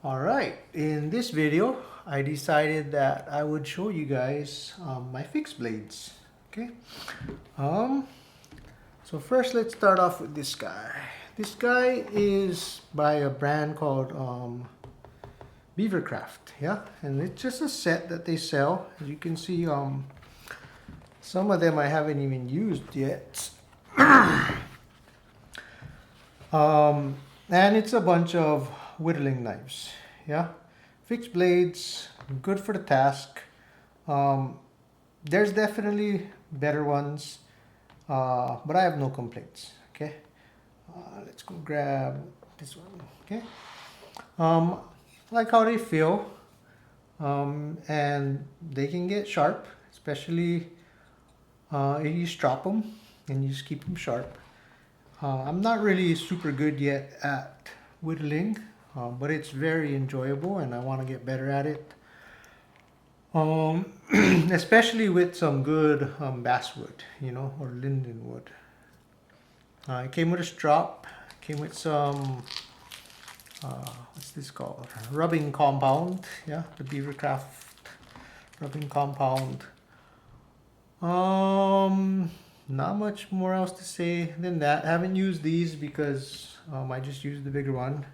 Alright, in this video I decided that I would show you guys my fixed blades. Okay, so first let's start off with this guy. This guy is by a brand called BeaverCraft, yeah, and it's just a set that they sell. As you can see, some of them I haven't even used yet. And it's a bunch of whittling knives, yeah, fixed blades, good for the task. There's definitely better ones, but I have no complaints. Okay, let's go grab this one. Okay, like how they feel, and they can get sharp, especially if you strop them and you just keep them sharp. I'm not really super good yet at whittling, but it's very enjoyable and I want to get better at it. Especially with some good basswood, you know, or linden wood. It came with a strop, came with some, what's this called? Rubbing compound, yeah, the BeaverCraft rubbing compound. Not much more else to say than that. I haven't used these because I just used the bigger one.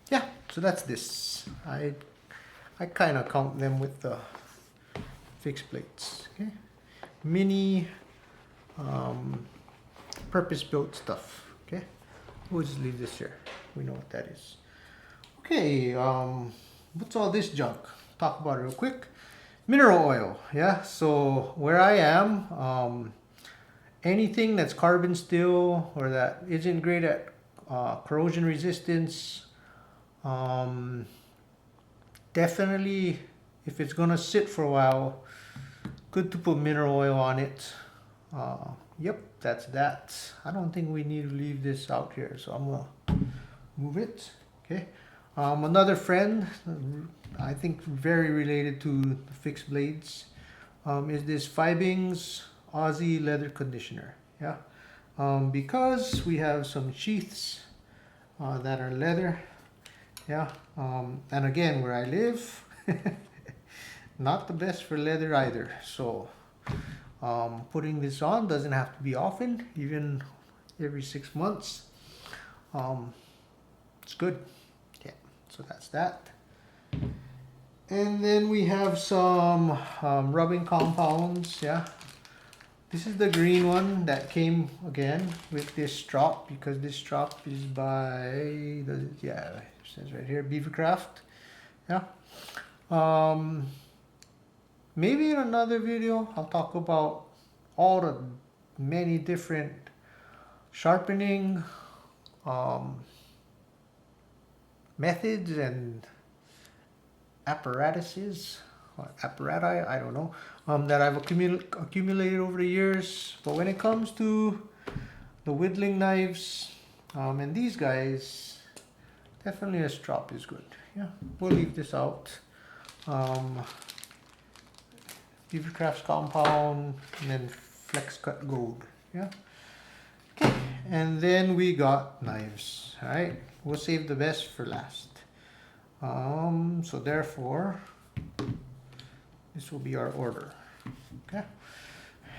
Yeah, so that's this. I kind of count them with the fixed plates. Okay, mini purpose-built stuff. Okay, we'll just leave this here. We know what that is. Okay, what's all this junk? Talk about it real quick. Mineral oil, yeah. So where I am, anything that's carbon steel or that isn't great at corrosion resistance, definitely if it's gonna sit for a while, good to put mineral oil on it. Yep, that's that. I don't think we need to leave this out here, so I'm gonna move it. Okay. Another friend, I think very related to the fixed blades, is this Fibings Aussie leather conditioner. Yeah, because we have some sheaths that are leather. Yeah, and again, where I live, not the best for leather either. So putting this on doesn't have to be often, even every 6 months. It's good. Yeah, so that's that. And then we have some rubbing compounds. Yeah, this is the green one that came again with this strop, because this strop is by yeah, it says right here, BeaverCraft. Yeah, maybe in another video I'll talk about all the many different sharpening methods and apparatuses, or apparati, I don't know, that I've accumulated over the years. But when it comes to the whittling knives and these guys, definitely a strop is good. Yeah, we'll leave this out. BeaverCraft's compound, and then Flex Cut Gold. Yeah. Okay, and then we got knives. All right, we'll save the best for last. So therefore, this will be our order. Okay.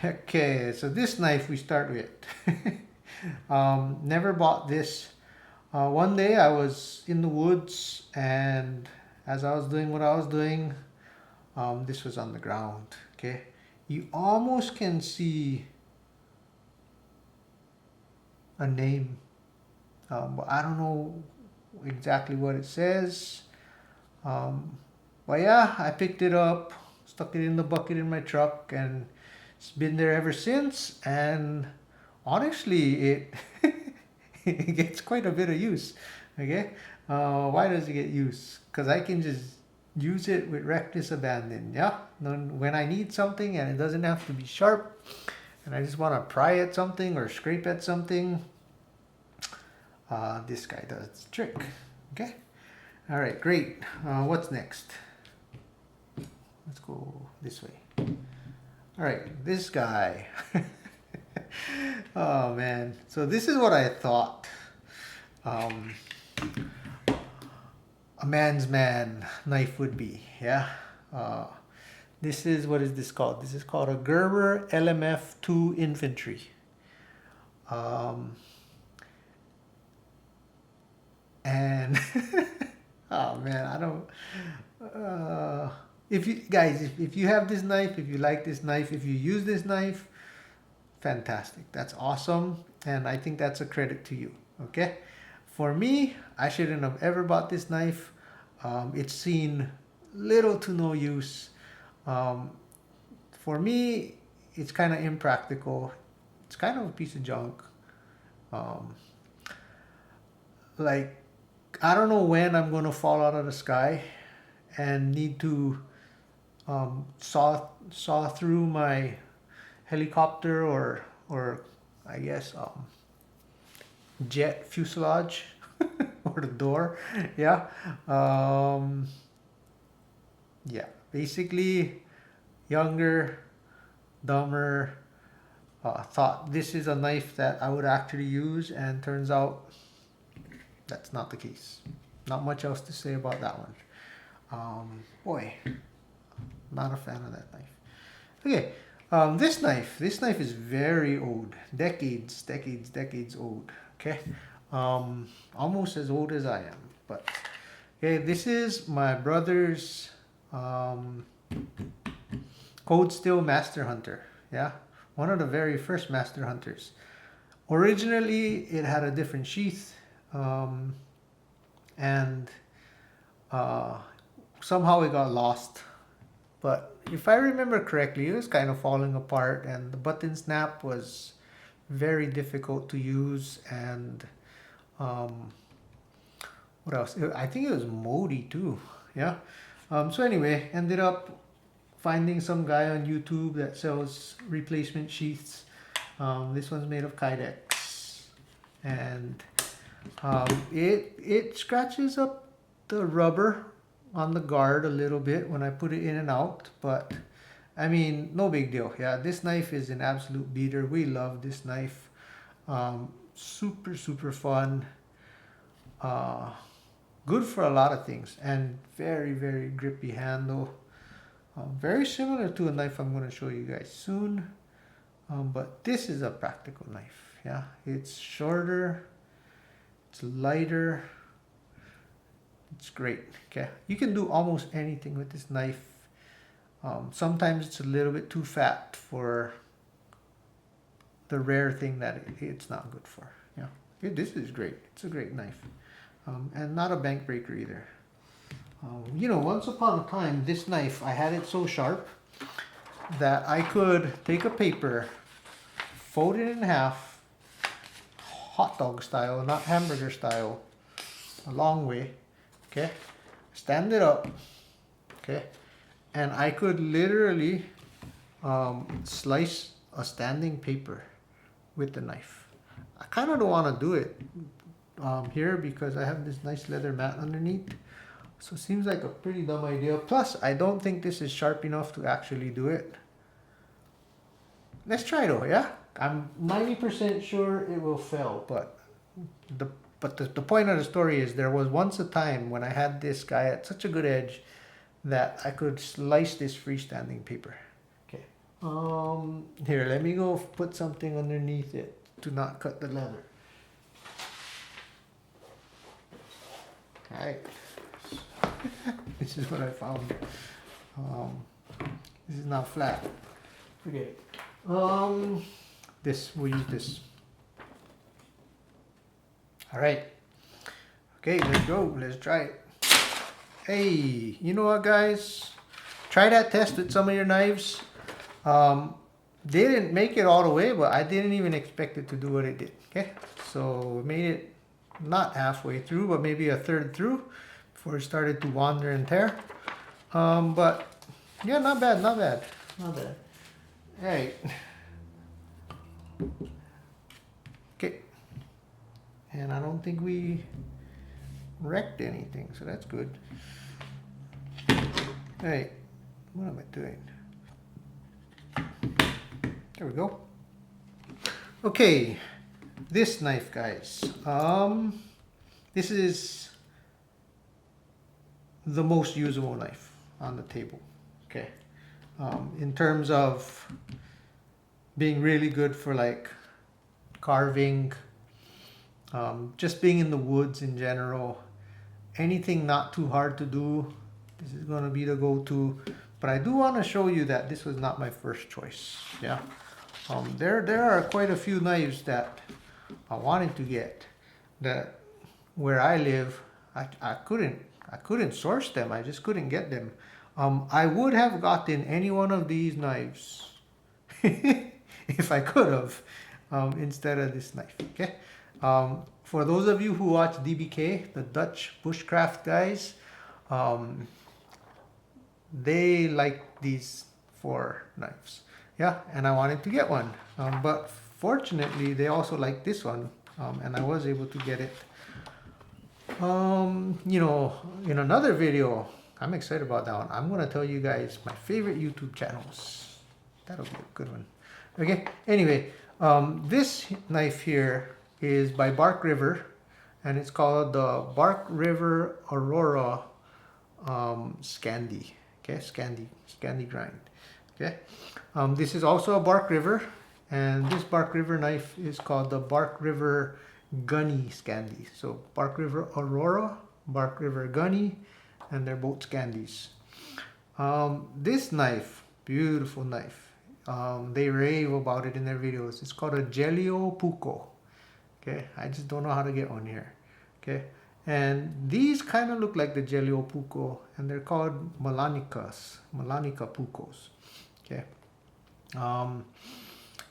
Okay, so this knife we start with. Never bought this. One day I was in the woods, and as I was doing what I was doing, this was on the ground. Okay, you almost can see a name, but I don't know exactly what it says. But yeah, I picked it up, stuck it in the bucket in my truck, and it's been there ever since. And honestly, it it gets quite a bit of use. Okay, why does it get use? Because I can just use it with reckless abandon. Yeah, when I need something and it doesn't have to be sharp, and I just want to pry at something or scrape at something, this guy does the trick. Okay, all right, great. What's next? Let's go this way. All right, this guy. Oh man, so this is what I thought. man's man knife would be. Yeah. This is, what is this called? This is called a Gerber LMF II Infantry. And oh man, I don't. If you guys, if you have this knife, if you like this knife, if you use this knife, fantastic. That's awesome, and I think that's a credit to you. Okay, for me, I shouldn't have ever bought this knife. It's seen little to no use. For me, it's kind of impractical. It's kind of a piece of junk. Like, I don't know when I'm gonna fall out of the sky and need to saw through my helicopter or I guess jet fuselage or the door. Yeah. Yeah. Basically, younger, dumber, thought this is a knife that I would actually use, and turns out that's not the case. Not much else to say about that one. Boy, not a fan of that knife. Okay, this knife is very old, decades old. Okay, almost as old as I am. But okay, this is my brother's Cold Steel Master Hunter. Yeah, one of the very first Master Hunters. Originally, it had a different sheath. And somehow it got lost, but if I remember correctly, it was kind of falling apart, and the button snap was very difficult to use, and what else? I think it was moldy too. Yeah. So anyway, ended up finding some guy on YouTube that sells replacement sheaths. This one's made of Kydex, and it scratches up the rubber on the guard a little bit when I put it in and out, but I mean, no big deal. Yeah, this knife is an absolute beater. We love this knife. Super fun. Good for a lot of things, and very grippy handle. Very similar to a knife I'm going to show you guys soon. But this is a practical knife. Yeah, it's shorter. It's lighter. It's great. Okay, you can do almost anything with this knife. Sometimes it's a little bit too fat for the rare thing that it's not good for. Yeah, this is great. It's a great knife, and not a bank breaker either. You know, once upon a time, this knife, I had it so sharp that I could take a paper, fold it in half, hot dog style, not hamburger style, a long way, okay, stand it up, okay, and I could literally slice a standing paper with the knife. I kind of don't want to do it here because I have this nice leather mat underneath, so it seems like a pretty dumb idea. Plus, I don't think this is sharp enough to actually do it. Let's try though, yeah? I'm 90% sure it will fail, but the point of the story is there was once a time when I had this guy at such a good edge that I could slice this freestanding paper. Okay. Here, let me go put something underneath it to not cut the leather. Alright. This is what I found. This is not flat. Forget it. We'll use this. Alright. Okay, let's go. Let's try it. Hey, you know what, guys? Try that test with some of your knives. They didn't make it all the way, but I didn't even expect it to do what it did. Okay, so we made it not halfway through, but maybe a third through before it started to wander and tear. But yeah, not bad. Alright. Okay. And I don't think we wrecked anything, so that's good. Hey, what am I doing? There we go. Okay, this knife, guys. This is the most usable knife on the table. Okay, in terms of being really good for like carving, just being in the woods in general, anything not too hard to do, this is going to be the go-to. But I do want to show you that this was not my first choice. Yeah, there are quite a few knives that I wanted to get that where I live I couldn't source them. I just couldn't get them. I would have gotten any one of these knives if I could have, instead of this knife. Okay. For those of you who watch DBK, the Dutch bushcraft guys, they like these 4 knives. Yeah, and I wanted to get one. But fortunately, they also like this one, and I was able to get it. You know, in another video, I'm excited about that one. I'm going to tell you guys my favorite YouTube channels. That'll be a good one. Okay, anyway, this knife here is by Bark River, and it's called the Bark River Aurora Scandi. Okay, Scandi grind. Okay, this is also a Bark River, and this Bark River knife is called the Bark River Gunny Scandi. So Bark River Aurora, Bark River Gunny, and they're both Scandis. This knife, beautiful knife. They rave about it in their videos. It's called a Gelio puukko. Okay, I just don't know how to get one here. Okay, and these kind of look like the Gelio puukko, and they're called Malanica puukkos. Okay,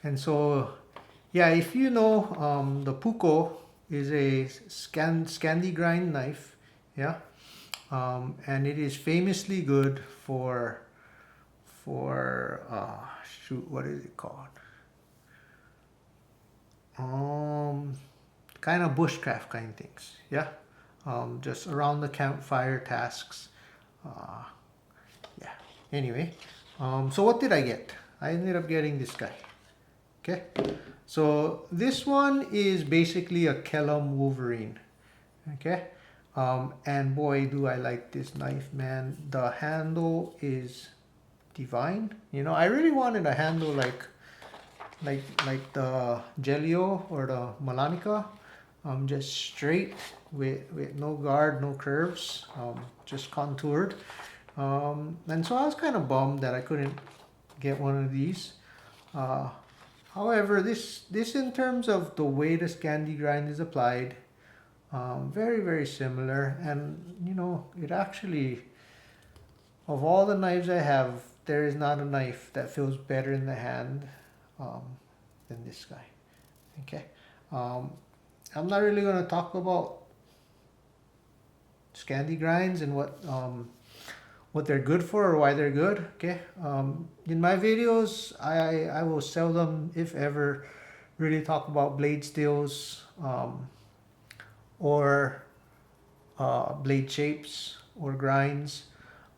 and so yeah, if you know, the puukko is a Scandi grind knife. Yeah, and it is famously good for shoot, what is it called? Kind of bushcraft kind of things. Yeah, just around the campfire tasks. Yeah. Anyway, so what did I get? I ended up getting this guy. Okay, so this one is basically a Kellam Wolverine. Okay, and boy, do I like this knife, man. The handle is divine. You know, I really wanted a handle like the Gelio or the Malanica, just straight with no guard, no curves, just contoured. And so I was kind of bummed that I couldn't get one of these. However, this in terms of the way the Scandi grind is applied, very, very similar. And you know, it actually, of all the knives I have, there is not a knife that feels better in the hand than this guy. Okay, I'm not really going to talk about Scandi grinds and what they're good for or why they're good. Okay, in my videos, I will seldom, if ever, really talk about blade steels or blade shapes or grinds,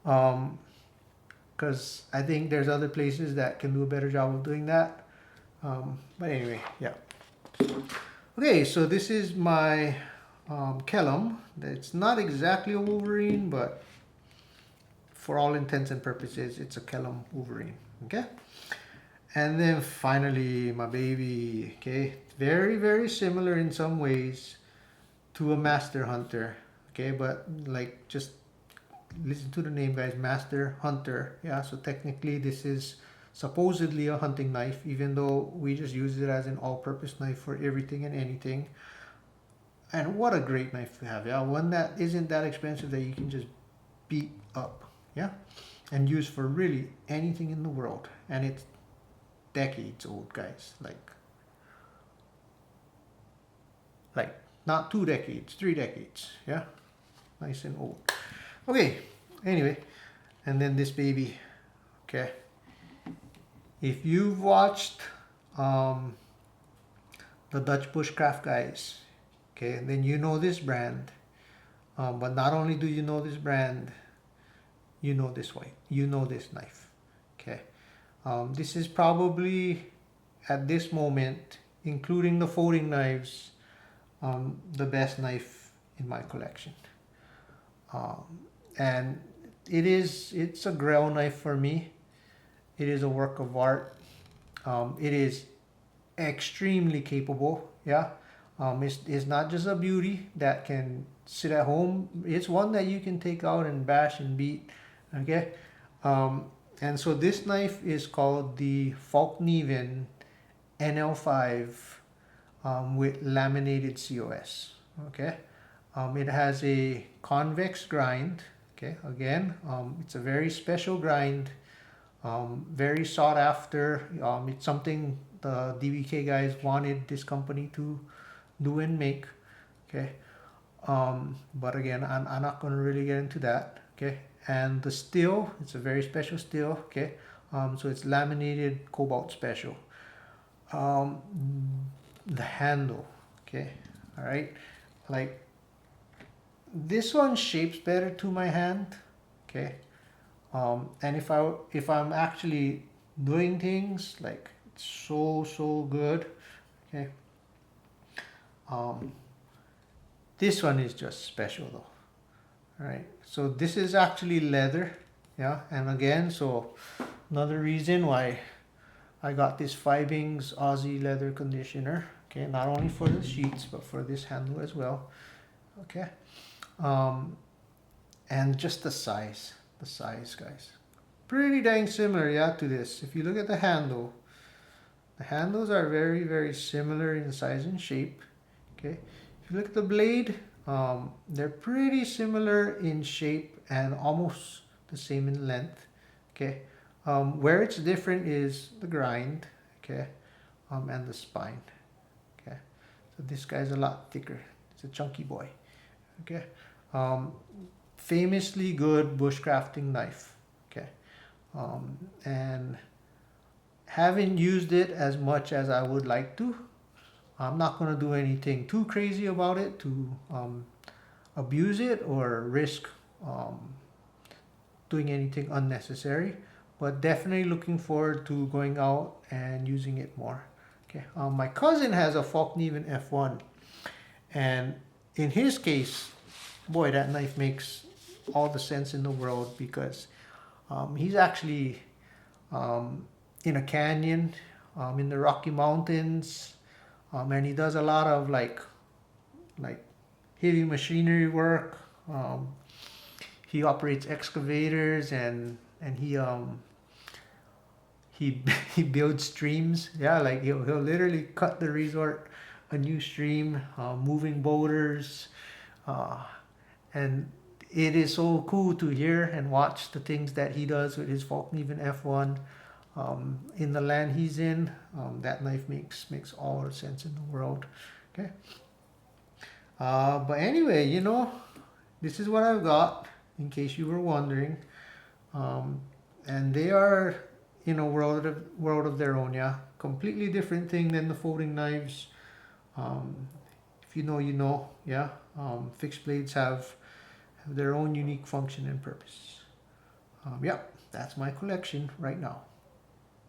because I think there's other places that can do a better job of doing that. But anyway, yeah. Okay, so this is my Kellam. It's not exactly a Wolverine, but for all intents and purposes, it's a Kellam Wolverine. Okay, and then finally my baby. Okay, very, very similar in some ways to a Master Hunter. Okay, but like, just listen to the name, guys. Master Hunter. Yeah, so technically this is supposedly a hunting knife, even though we just use it as an all-purpose knife for everything and anything. And what a great knife to have. Yeah, one that isn't that expensive, that you can just beat up. Yeah, and use for really anything in the world. And it's decades old, guys. Like not 2 decades, 3 decades. Yeah, nice and old. Okay, anyway, and then this baby. Okay, if you've watched the Dutch bushcraft guys, okay, then you know this brand. But not only do you know this brand, you know this knife. Okay, this is probably, at this moment, including the folding knives, the best knife in my collection. And it's a grail knife for me. It is a work of art. It is extremely capable. Yeah. It's not just a beauty that can sit at home. It's one that you can take out and bash and beat. Okay. And so this knife is called the Fallkniven NL5 with laminated CoS. Okay. It has a convex grind. Okay. Again, it's a very special grind. Very sought after. It's something the DBK guys wanted this company to do and make. Okay. But again, I'm not going to really get into that. Okay. And the steel, it's a very special steel. Okay. So it's laminated cobalt special. The handle. Okay. All right. Like this one shapes better to my hand. Okay. And if I'm actually doing things, like it's so good. Okay. This one is just special though. All right. So this is actually leather. Yeah. And again, so another reason why I got this Fibings Aussie leather conditioner. Okay. Not only for the sheets, but for this handle as well. Okay. And just the size, guys, pretty dang similar, yeah, to this. If you look at the handles are very similar in size and shape. Okay. If you look at the blade, they're pretty similar in shape and almost the same in length. Okay. Where it's different is the grind. Okay. And the spine. Okay. So this guy's a lot thicker. It's a chunky boy. Okay. Famously good bushcrafting knife. Okay. And haven't used it as much as I would like to. I'm not going to do anything too crazy about it to abuse it or risk doing anything unnecessary, but definitely looking forward to going out and using it more. Okay. My cousin has a Fallkniven F1, and in his case, boy, that knife makes all the sense in the world, because he's actually in a canyon in the Rocky Mountains, and he does a lot of like heavy machinery work. He operates excavators, and he he builds streams. Yeah, like he'll literally cut the resort a new stream, moving boulders, and it is so cool to hear and watch the things that he does with his Fallkniven F1 in the land he's in. That knife makes all the sense in the world. Okay. But anyway, you know, this is what I've got, in case you were wondering. And they are in a world of their own. Yeah, completely different thing than the folding knives. If you know, you know. Yeah. Fixed blades have their own unique function and purpose. Yeah, that's my collection right now.